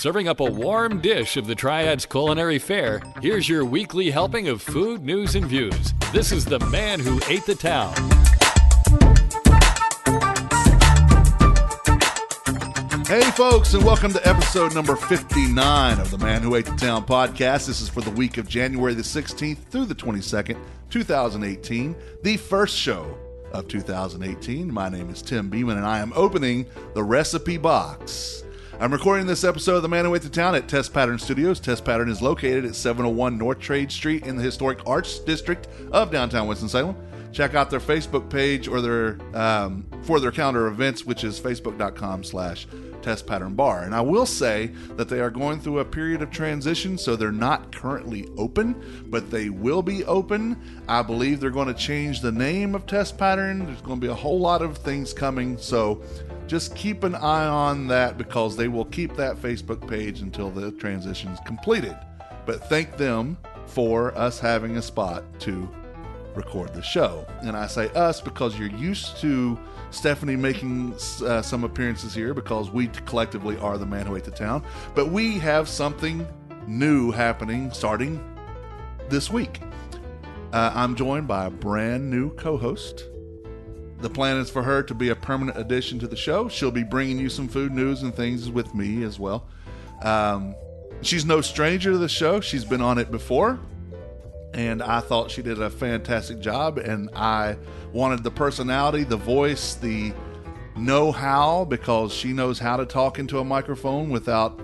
serving up a warm dish of the Triads culinary fare, here's your weekly helping of food, news, and views. This is The Man Who Ate the Town. Hey folks, and welcome to episode number 59 of the Man Who Ate the Town podcast. This is for the week of January the 16th through the 22nd, 2018, the first show of 2018. My name is Tim Beeman, and I am opening the recipe box. I'm recording this episode of the Man Who Ate the Town at Test Pattern Studios. Test Pattern is located at 701 North Trade Street in the historic Arts District of downtown Winston-Salem. Check out their Facebook page or their for their calendar of events, which is facebook.com/Test Pattern Bar. And I will say that they are going through a period of transition, so they're not currently open, but they will be open. I believe they're going to change the name of Test Pattern. There's going to be a whole lot of things coming, so just keep an eye on that because they will keep that Facebook page until the transition is completed. But thank them for us having a spot to record the show. And I say us because you're used to Stephanie making some appearances here because we collectively are the Man Who Ate the Town. But we have something new happening starting this week. I'm joined by a brand new co-host. The plan is for her to be a permanent addition to the show. She'll be bringing you some food news and things with me as well. She's no stranger to the show. She's been on it before. And I thought she did a fantastic job, and I wanted the personality, the voice, the know-how, because she knows how to talk into a microphone without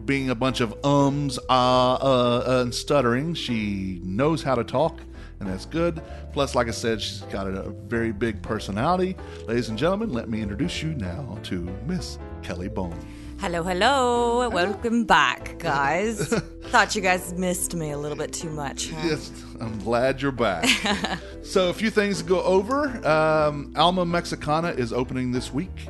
being a bunch of ums, and stuttering. She knows how to talk, and that's good. Plus, like I said, she's got a very big personality. Ladies and gentlemen, let me introduce you now to Miss Kelly Bone. Hello, hello. Welcome back, guys. Thought you guys missed me a little bit too much, huh? Yes, I'm glad you're back. So a few things to go over. Alma Mexicana is opening this week.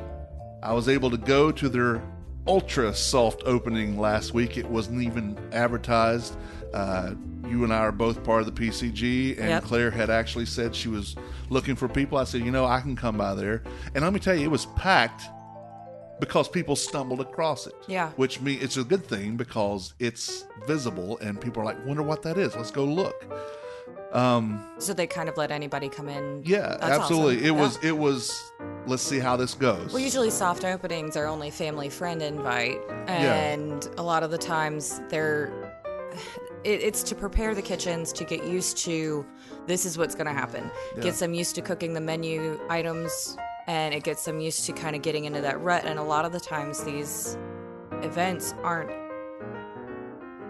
I was able to go to their ultra soft opening last week. It wasn't even advertised. You and I are both part of the PCG, and yep. Claire had actually said she was looking for people. I said, I can come by there. And let me tell you, it was packed because people stumbled across it. Yeah. Which means it's a good thing because it's visible and people are like, wonder what that is. Let's go look. So they kind of let anybody come in. Yeah, That's absolutely. Awesome. It was, let's see how this goes. Well, usually soft openings are only family friend invite. And a lot of the times it's to prepare the kitchens to get used to this is what's going to happen. Yeah. Get them used to cooking the menu items, and it gets them used to kind of getting into that rut. And a lot of the times these events aren't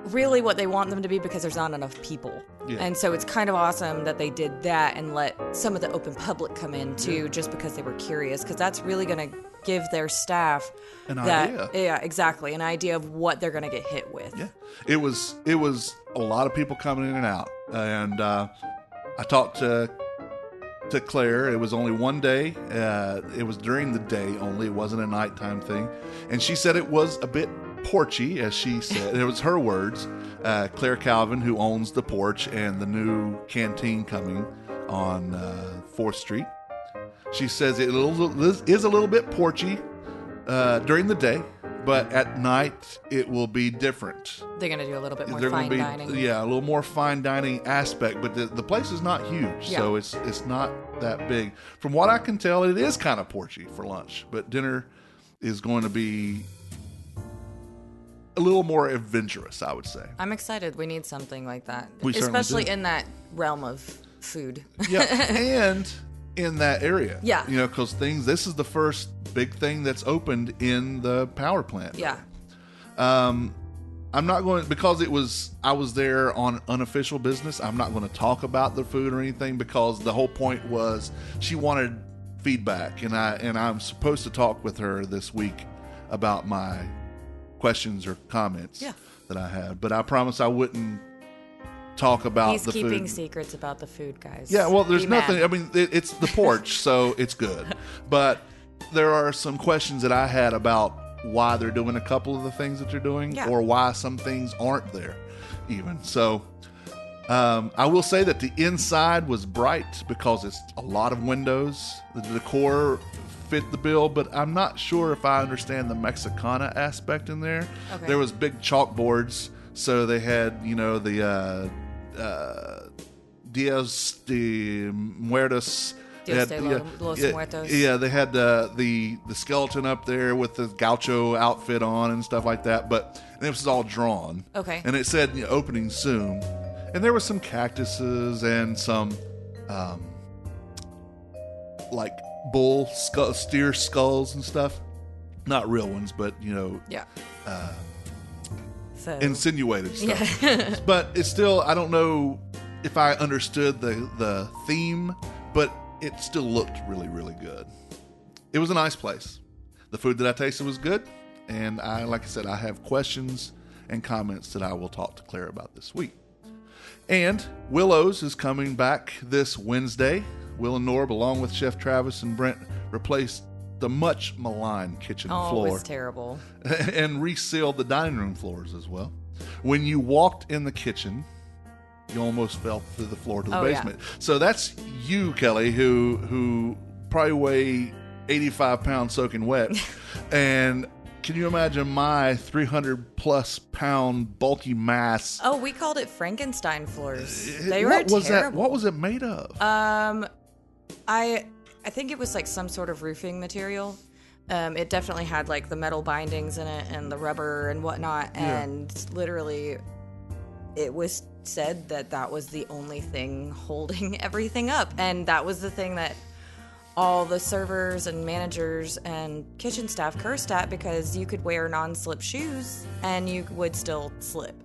really what they want them to be because there's not enough people. Yeah. And so it's kind of awesome that they did that and let some of the open public come in too, just because they were curious, because that's really going to give their staff an idea. Yeah, exactly. An idea of what they're going to get hit with. Yeah. It was a lot of people coming in and out. And I talked to Claire. It was only one day. It was during the day only. It wasn't a nighttime thing. And she said it was a bit porchy, as she said. It was her words. Claire Calvin, who owns the Porch and the new canteen coming on 4th Street. She says it is a little bit porchy during the day, but at night it will be different. They're going to do a little bit more fine dining. Yeah, a little more fine dining aspect, but the place is not huge, so it's not that big. From what I can tell, it is kind of porchy for lunch, but dinner is going to be a little more adventurous, I would say. I'm excited. We need something like that, especially in that realm of food. Yeah, and in that area. Yeah. Because this is the first big thing that's opened in the power plant. Yeah. I'm not going, because I was there on unofficial business, I'm not going to talk about the food or anything, because the whole point was she wanted feedback, and I'm supposed to talk with her this week about my questions or comments that I had, but I promised I wouldn't talk about the food. He's keeping secrets about the food, guys. Yeah, well, there's nothing. I mean, it's the Porch, so it's good. But there are some questions that I had about why they're doing a couple of the things that they're doing, or why some things aren't there even. So I will say that the inside was bright because it's a lot of windows. The decor fit the bill, but I'm not sure if I understand the Mexicana aspect in there. Okay. There was big chalkboards, so they had, the Dias de Muertos. Dios They de had- los yeah, Muertos. Yeah, they had the skeleton up there with the gaucho outfit on and stuff like that, and it was all drawn. Okay. And it said, opening soon. And there was some cactuses and some, like steer skulls and stuff. Not real ones, but, Yeah. So insinuated stuff. But it's still, I don't know if I understood the theme, but it still looked really, really good. It was a nice place. The food that I tasted was good. And like I said, I have questions and comments that I will talk to Claire about this week. And Willow's is coming back this Wednesday. Will and Norb, along with Chef Travis and Brent, replaced the much maligned kitchen Oh, floor. it was terrible. And resealed the dining room floors as well. When you walked in the kitchen, you almost fell through the floor to the basement. Yeah. So that's you, Kelly, who probably weigh 85 pounds soaking wet. And can you imagine my 300 plus pound bulky mass? Oh, we called it Frankenstein floors. They were terrible. What was it made of? I think it was like some sort of roofing material. It definitely had like the metal bindings in it and the rubber and whatnot. Yeah. And literally, it was said that was the only thing holding everything up. And that was the thing that all the servers and managers and kitchen staff cursed at, because you could wear non-slip shoes and you would still slip.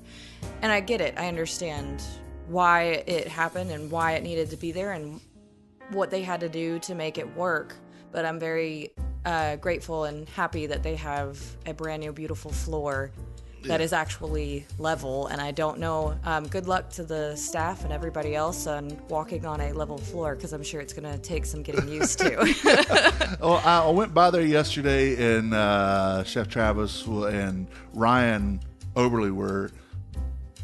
And I get it. I understand why it happened and why it needed to be there and what they had to do to make it work. But I'm very grateful and happy that they have a brand new beautiful floor that is actually level. And I don't know, good luck to the staff and everybody else on walking on a level floor, because I'm sure it's going to take some getting used to. Well, I went by there yesterday, and Chef Travis and Ryan Oberly were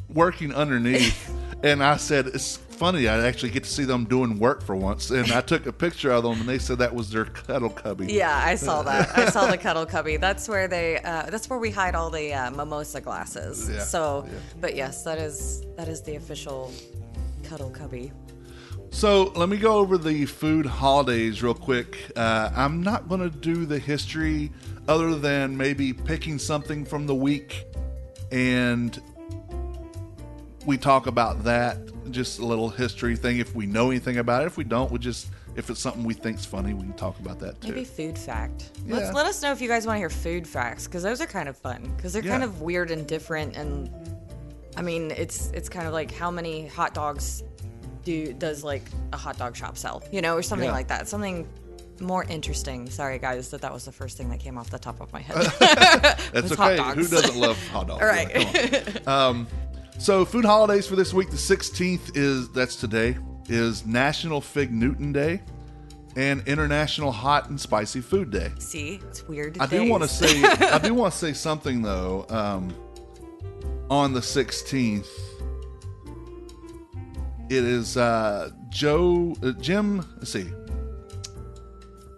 working underneath. And I said, it's funny, I actually get to see them doing work for once. And I took a picture of them, and they said that was their cuddle cubby. Yeah, I saw that. I saw the cuddle cubby. That's where that's where we hide all the mimosa glasses. Yeah. So, but yes, that is the official cuddle cubby. So let me go over the food holidays real quick. I'm not going to do the history other than maybe picking something from the week, and we talk about that, just a little history thing if we know anything about it. If we don't, if it's something we think's funny, we can talk about that too. Maybe food fact. Yeah. Let us know if you guys want to hear food facts, because those are kind of fun, because they're kind of weird and different. And I mean, it's kind of like, how many hot dogs does like a hot dog shop sell, or something like that. Something more interesting. Sorry guys, that was the first thing that came off the top of my head. That's okay. Who doesn't love hot dogs? All right. So food holidays for this week, the 16th that's today, is National Fig Newton Day and International Hot and Spicy Food Day. See, it's weird. I do want to say something though. On the 16th, it is Jim. Let's see,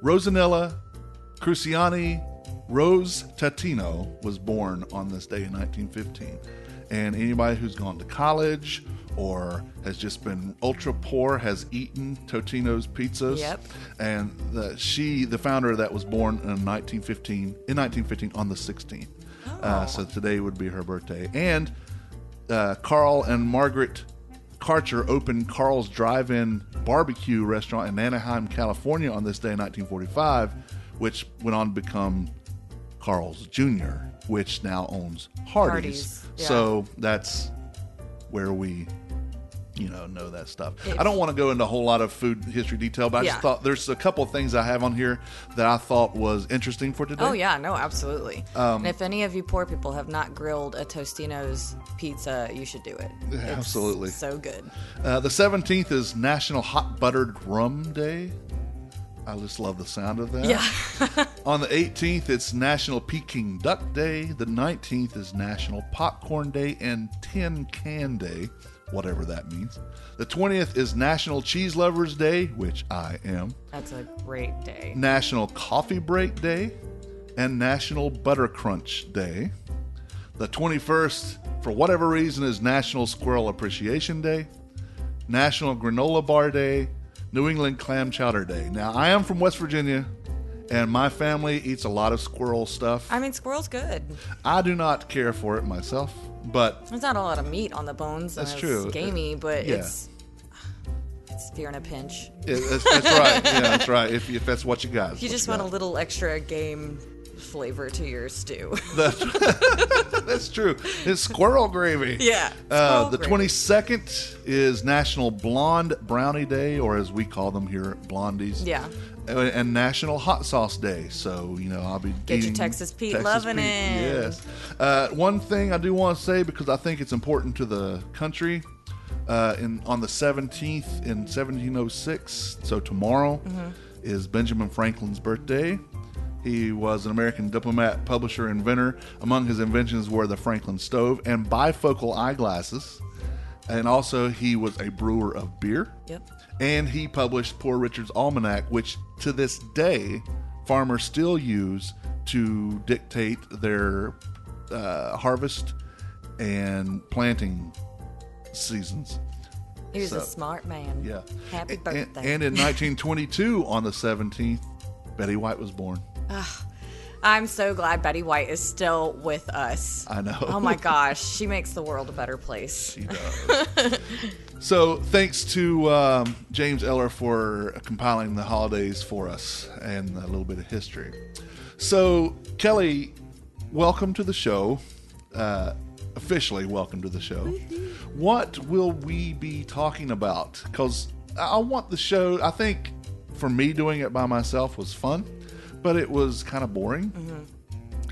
Rosanella Cruciani Rose Tatino was born on this day in 1915. And anybody who's gone to college or has just been ultra poor has eaten Totino's pizzas. Yep. And the founder of that, was born in 1915 on the 16th. Oh. So today would be her birthday. And Carl and Margaret Karcher opened Carl's Drive-In Barbecue restaurant in Anaheim, California on this day in 1945, which went on to become Carl's Jr., which now owns Hardee's. Yeah. So that's where we, know that stuff. I don't want to go into a whole lot of food history detail, but I just thought there's a couple of things I have on here that I thought was interesting for today. Oh, yeah. No, absolutely. And if any of you poor people have not grilled a Tostino's pizza, you should do it. Absolutely. It's so good. The 17th is National Hot Buttered Rum Day. I just love the sound of that. Yeah. On the 18th, it's National Peking Duck Day. The 19th is National Popcorn Day and Tin Can Day, whatever that means. The 20th is National Cheese Lovers Day, which I am. That's a great day. National Coffee Break Day and National Butter Crunch Day. The 21st, for whatever reason, is National Squirrel Appreciation Day, National Granola Bar Day, New England Clam Chowder Day. Now, I am from West Virginia, and my family eats a lot of squirrel stuff. I mean, squirrel's good. I do not care for it myself, but There's not a lot of meat on the bones. That's and true. It's gamey, but Yeah. it's if you're in a pinch. that's right. Yeah, that's right. If that's what you got. If you just want a little extra game flavor to your stew. That's true. It's squirrel gravy. Yeah. The 22nd is National Blonde Brownie Day, or as we call them here, Blondies. Yeah. And National Hot Sauce Day. So, I'll be Get your eating Texas Pete loving it. Yes. One thing I do want to say, because I think it's important to the country, on the 17th in 1706, so tomorrow, is Benjamin Franklin's birthday. He was an American diplomat, publisher, inventor. Among his inventions were the Franklin stove and bifocal eyeglasses. And also, he was a brewer of beer. Yep. And he published Poor Richard's Almanac, which to this day, farmers still use to dictate their harvest and planting seasons. He was a smart man. Yeah. Happy birthday. And in 1922, on the 17th, Betty White was born. I'm so glad Betty White is still with us. I know. Oh my gosh, she makes the world a better place. She does. So thanks to James Eller for compiling the holidays for us and a little bit of history. So Kelly, welcome to the show. Officially welcome to the show. What will we be talking about? Because I want the show, I think for me doing it by myself was fun, but it was kind of boring.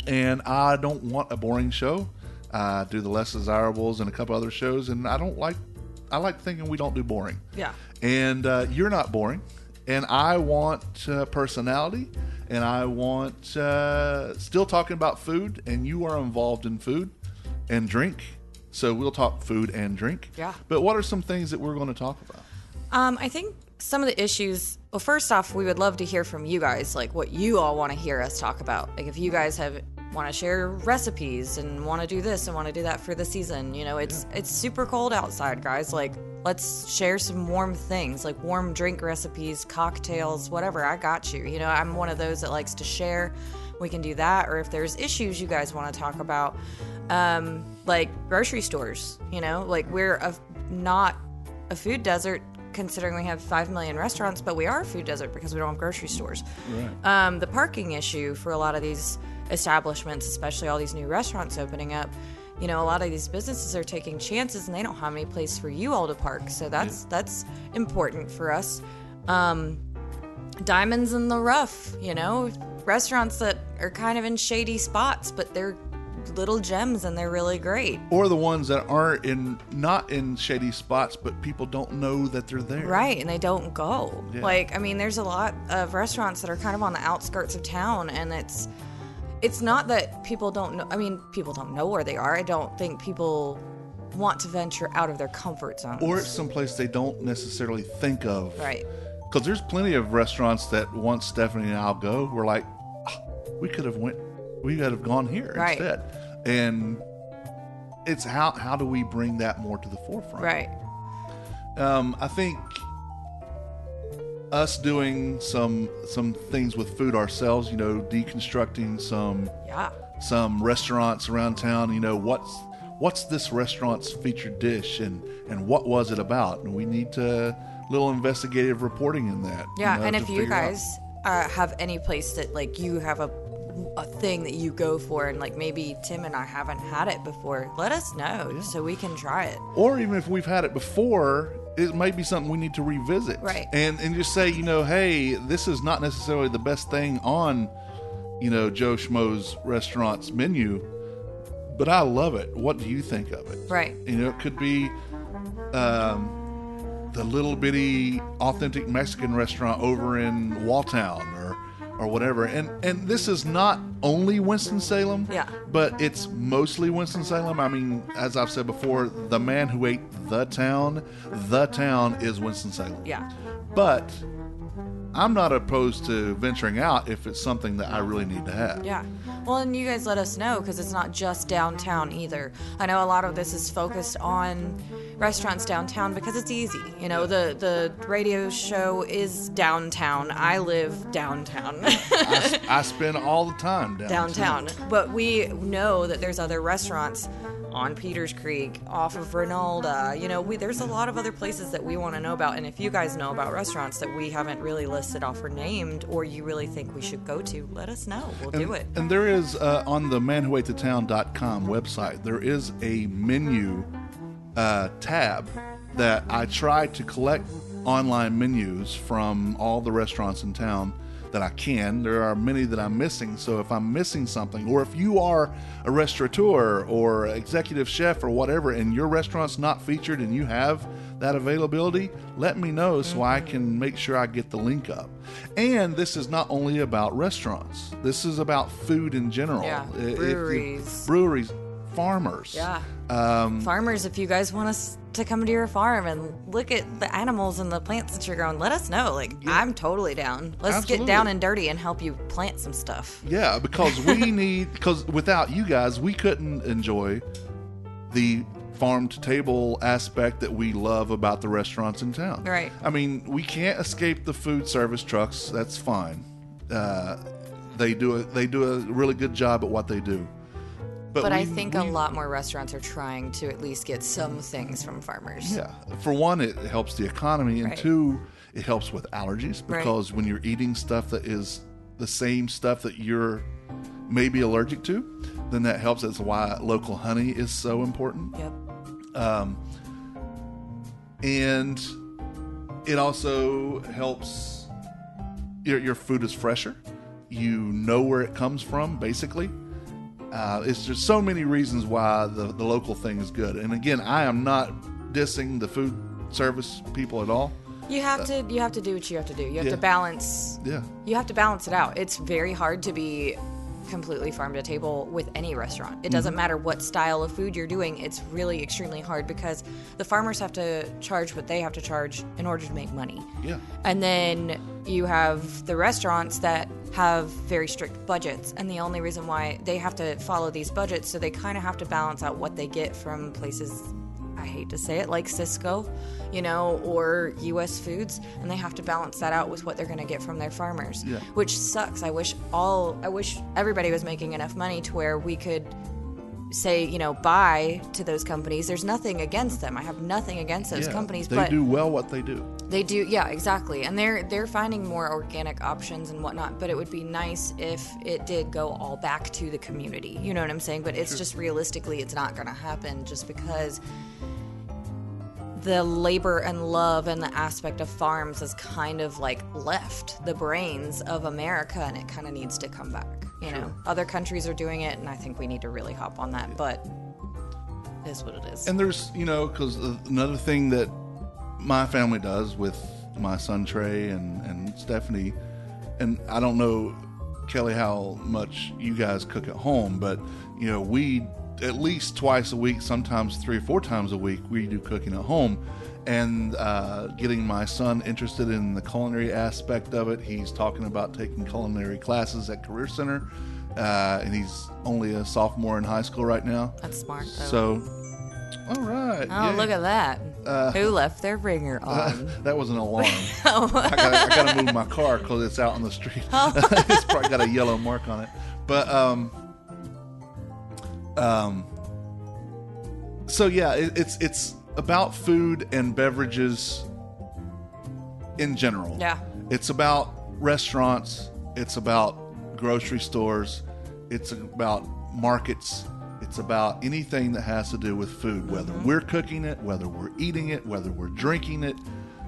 And I don't want a boring show. I do the Less Desirables and a couple other shows, and I like thinking we don't do boring. Yeah. And you're not boring. And I want personality, and I want still talking about food, and you are involved in food and drink. So we'll talk food and drink. Yeah. But what are some things that we're going to talk about? I think some of the issues, well, first off, we would love to hear from you guys, like what you all want to hear us talk about. Like if you guys want to share recipes and want to do this and want to do that for the season, it's super cold outside, guys. Like let's share some warm things, like warm drink recipes, cocktails, whatever. I got you. I'm one of those that likes to share. We can do that. Or if there's issues you guys want to talk about, like grocery stores, like we're not a food desert, considering we have 5 million restaurants, but we are a food desert because we don't have grocery stores. Right. The parking issue for a lot of these establishments, especially all these new restaurants opening up, a lot of these businesses are taking chances and they don't have any place for you all to park. So that's important for us. Diamonds in the rough, restaurants that are kind of in shady spots, but they're little gems and they're really great. Or the ones that aren't not in shady spots, but people don't know that they're there. Right, and they don't go. Yeah. There's a lot of restaurants that are kind of on the outskirts of town, and it's not that people don't know. People don't know where they are. I don't think people want to venture out of their comfort zones. Or it's someplace they don't necessarily think of. Right. Because there's plenty of restaurants that once Stephanie and I'll go, we're like, we could have gone here right. instead. And it's how do we bring that more to the forefront? Right. I think us doing some things with food ourselves, deconstructing some restaurants around town, what's this restaurant's featured dish and what was it about? And we need little investigative reporting in that. Yeah, and if you guys have any place that like you have a thing that you go for and like maybe Tim and I haven't had it before, let us know so we can try it. Or even if we've had it before, it might be something we need to revisit. Right. And just say, hey, this is not necessarily the best thing on, Joe Schmo's restaurant's menu, but I love it. What do you think of it? Right. It could be the little bitty authentic Mexican restaurant over in Walltown, or whatever. And this is not only Winston-Salem, Yeah. but it's mostly Winston-Salem. I mean, as I've said before, the man who ate the town is Winston-Salem. Yeah. But I'm not opposed to venturing out if it's something that I really need to have. Yeah. Well, and you guys let us know, because it's not just downtown either. I know a lot of this is focused on restaurants downtown because it's easy. You know, the radio show is downtown. I live downtown. I spend all the time downtown. But we know that there's other restaurants on Peters Creek, off of Ronalda. You know, there's a lot of other places that we want to know about. And if you guys know about restaurants that we haven't really listed off or named, or you really think we should go to, let us know. We'll do it. And there is, on the manwhoatethetown.com website, there is a menu tab that I try to collect online menus from all the restaurants in town that I can. There are many that I'm missing, so if I'm missing something, or if you are a restaurateur or executive chef or whatever, and your restaurant's not featured and you have that availability, let me know so I can make sure I get the link up. And this is not only about restaurants. This is about food in general. Yeah, breweries. Breweries, farmers. Yeah. Farmers, if you guys want us to come to your farm and look at the animals and the plants that you're growing, let us know. Like, I'm totally down. Let's Absolutely. get down and dirty and help you plant some stuff. Yeah, because because without you guys, we couldn't enjoy the farm to table aspect that we love about the restaurants in town. Right. I mean, we can't escape the food service trucks. That's fine. They do a really good job at what they do. But I think a lot more restaurants are trying to at least get some things from farmers. Yeah. For one, it helps the economy, and Right. two, it helps with allergies, because when you're eating stuff that is the same stuff that you're maybe allergic to, then that helps. That's why local honey is so important. Yep. And it also helps your food is fresher. You know where it comes from, basically. It's just so many reasons why the local thing is good. And again, I am not dissing the food service people at all. You have to do what you have to do. You have to balance. Yeah. You have to balance it out. It's very hard to be completely farm to table with any restaurant. It doesn't matter what style of food you're doing. It's really extremely hard because the farmers have to charge what they have to charge in order to make money. Yeah. And then you have the restaurants that have very strict budgets, and the only reason why they have to follow these budgets, so they kind of have to balance out what they get from places, I hate to say it, like Cisco, or U.S. Foods, and they have to balance that out with what they're going to get from their farmers, which sucks. I wish everybody was making enough money to where we could say, buy to those companies. There's nothing against them. I have nothing against those companies, they but do well what they do. They do, yeah, exactly. And they're finding more organic options and whatnot, but it would be nice if it did go all back to the community. You know what I'm saying? But it's just realistically, it's not going to happen just because the labor and love and the aspect of farms has kind of like left the brains of America, and it kind of needs to come back. Other countries are doing it, and I think we need to really hop on that, but it is what it is. And there's, because another thing that my family does with my son Trey and Stephanie, and I don't know, Kelly, how much you guys cook at home, but we at least twice a week, sometimes 3 or 4 times a week, we do cooking at home. And getting my son interested in the culinary aspect of it. He's talking about taking culinary classes at Career Center, and he's only a sophomore in high school right now. That's smart, though. So, all right. Oh, yay. Look at that. Who left their ringer on? That was an alarm. I gotta move my car because it's out on the street. It's probably got a yellow mark on it. But so yeah, it's about food and beverages in general. Yeah. It's about restaurants. It's about grocery stores. It's about markets. It's about anything that has to do with food, whether we're cooking it, whether we're eating it, whether we're drinking it.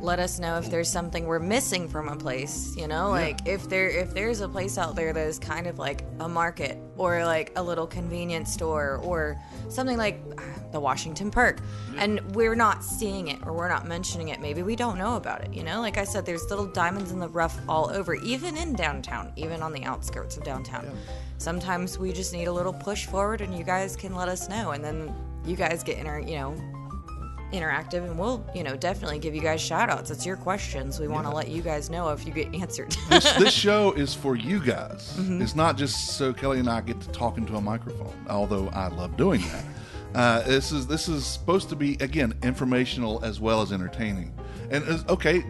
let us know if there's something we're missing from a place, like if there's a place out there that is kind of like a market or like a little convenience store or something like the Washington Perk, and we're not seeing it or we're not mentioning it, maybe we don't know about it, like I said, there's little diamonds in the rough all over, even in downtown, even on the outskirts of downtown. Sometimes we just need a little push forward, and you guys can let us know, and then you guys get interactive, and we'll definitely give you guys shout outs. It's your questions, we want to let you guys know if you get answered. This show is for you guys. It's not just so Kelly and I get to talk into a microphone, although I love doing that. This is supposed to be, again, informational as well as entertaining. And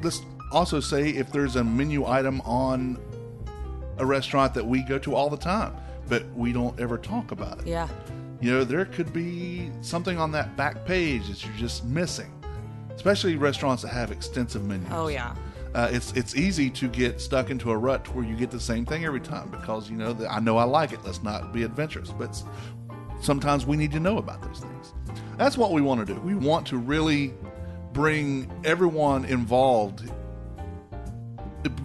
let's also say if there's a menu item on a restaurant that we go to all the time but we don't ever talk about it. There could be something on that back page that you're just missing, especially restaurants that have extensive menus. It's easy to get stuck into a rut where you get the same thing every time because I know I like it. Let's not be adventurous, but sometimes we need to know about those things. That's what we want to do. We want to really bring everyone involved,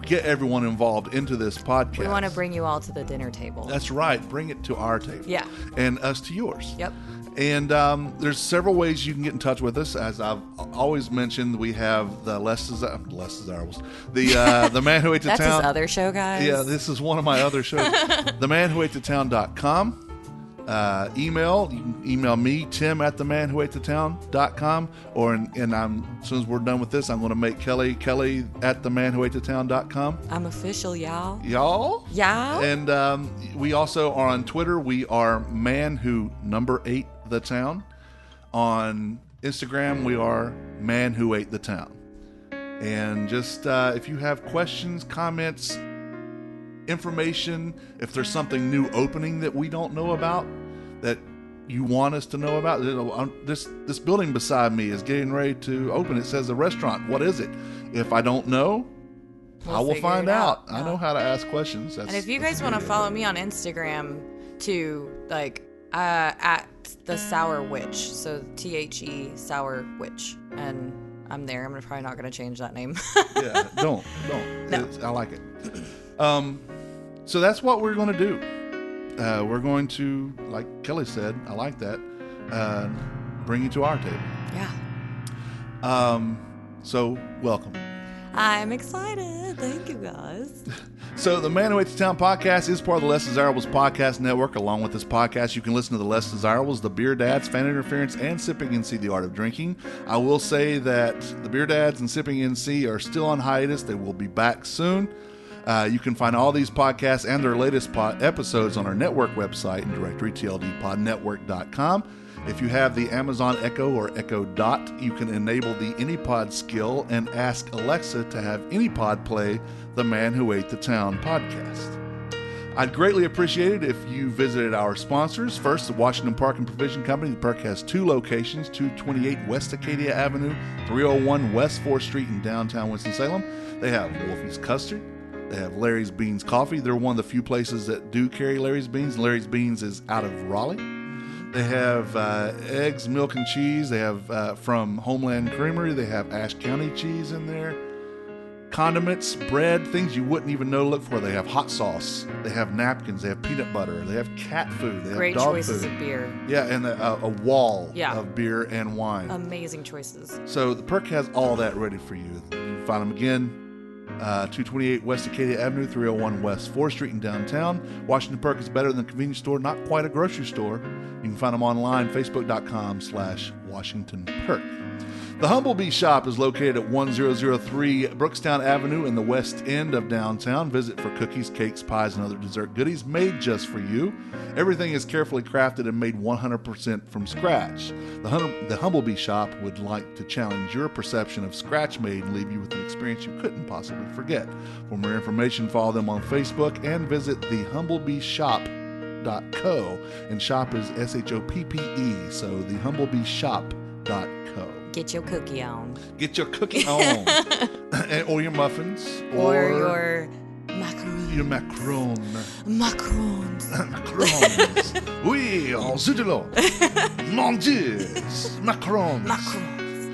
get everyone involved into this podcast. We want to bring you all to the dinner table. That's right. Bring it to our table. Yeah. And us to yours. Yep. And there's several ways you can get in touch with us. As I've always mentioned, we have the less desirables. The Man Who Ate the Town. That's his other show, guys. Yeah, this is one of my other shows. themanwhoatetown.com. Email. You can email me, tim@themanwhoatetown.com, or as soon as we're done with this, I'm going to make Kelly @themanwhoatetown.com. I'm official, y'all. Y'all? Yeah. And we also are on Twitter. We are man8thetown. On Instagram, we are man8thetown. And just if you have questions, comments, information, if there's something new opening that we don't know about that you want us to know about, this building beside me is getting ready to open. It says a restaurant. What is it? If I don't know, I will find out. I know how to ask questions. And if you guys want to follow me on Instagram too, like at the Sour Witch, so THE Sour Witch, and I'm there. I'm probably not going to change that name. Yeah, don't. No. I like it. So that's what we're going to do. We're going to, like Kelly said, I like that, bring you to our table. Yeah. So welcome. I'm excited. Thank you, guys. So the Man Who Ate the Town podcast is part of the Less Desirables podcast network. Along with this podcast, you can listen to the Less Desirables, the Beer Dads, Fan Interference, and Sipping NC, The Art of Drinking. I will say that the Beer Dads and Sipping NC are still on hiatus. They will be back soon. You can find all these podcasts and their latest episodes on our network website and directory, tldpodnetwork.com. If you have the Amazon Echo or Echo Dot, you can enable the AnyPod skill and ask Alexa to have AnyPod play the Man Who Ate the Town podcast. I'd greatly appreciate it if you visited our sponsors. First, the Washington Park and Provision Company. The Park has two locations, 228 West Acadia Avenue, 301 West 4th Street in downtown Winston-Salem. They have Wolfie's Custard. They have Larry's Beans Coffee. They're one of the few places that do carry Larry's Beans. Larry's Beans is out of Raleigh. They have eggs, milk, and cheese. They have from Homeland Creamery. They have Ashe County cheese in there. Condiments, bread, things you wouldn't even know to look for. They have hot sauce. They have napkins. They have peanut butter. They have cat food. They Great have dog choices food. of beer. Yeah, and a wall of beer and wine. Amazing choices. So the Perk has all that ready for you. You can find them again. 228 West Acadia Avenue, 301 West 4th Street in downtown. Washington Perk is better than a convenience store, not quite a grocery store. You can find them online, facebook.com/Washington Perk. The Humblebee Shop is located at 1003 Brookstown Avenue in the west end of downtown. Visit for cookies, cakes, pies, and other dessert goodies made just for you. Everything is carefully crafted and made 100% from scratch. The Humblebee Shop would like to challenge your perception of scratch made and leave you with an experience you couldn't possibly forget. For more information, follow them on Facebook and visit thehumblebeeshop.co. And shop is SHOPPE, so thehumblebeeshop.co. Get your cookie on. Get your cookie on. Or your muffins. Or your macaroons. Your macaron. Macarons. Macarons. Oui, en zut Mon Dieu. Macarons. Macarons.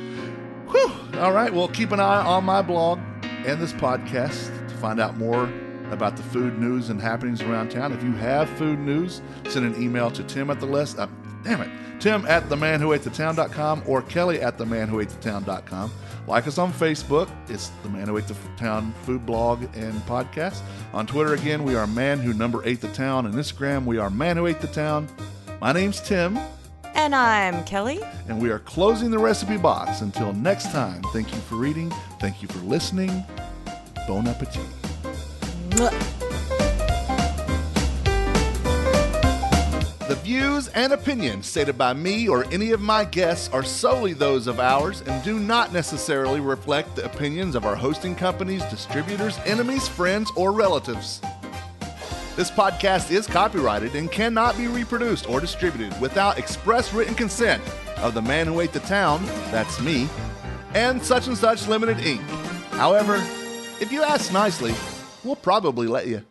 Whew. All right, well, keep an eye on my blog and this podcast to find out more about the food news and happenings around town. If you have food news, send an email to Tim at themanwhoatethetown.com or Kelly at themanwhoatethetown.com. Like us on Facebook. It's The Man Who Ate the Town food blog and podcast. On Twitter, again, we are Man Who Ate the Town. On Instagram, we are Man Who Ate the Town. My name's Tim. And I'm Kelly. And we are closing the recipe box. Until next time, thank you for reading. Thank you for listening. Bon appetit. The views and opinions stated by me or any of my guests are solely those of ours and do not necessarily reflect the opinions of our hosting companies, distributors, enemies, friends, or relatives. This podcast is copyrighted and cannot be reproduced or distributed without express written consent of the Man Who Ate the Town, that's me, and Such Limited Inc. However, if you ask nicely, we'll probably let you.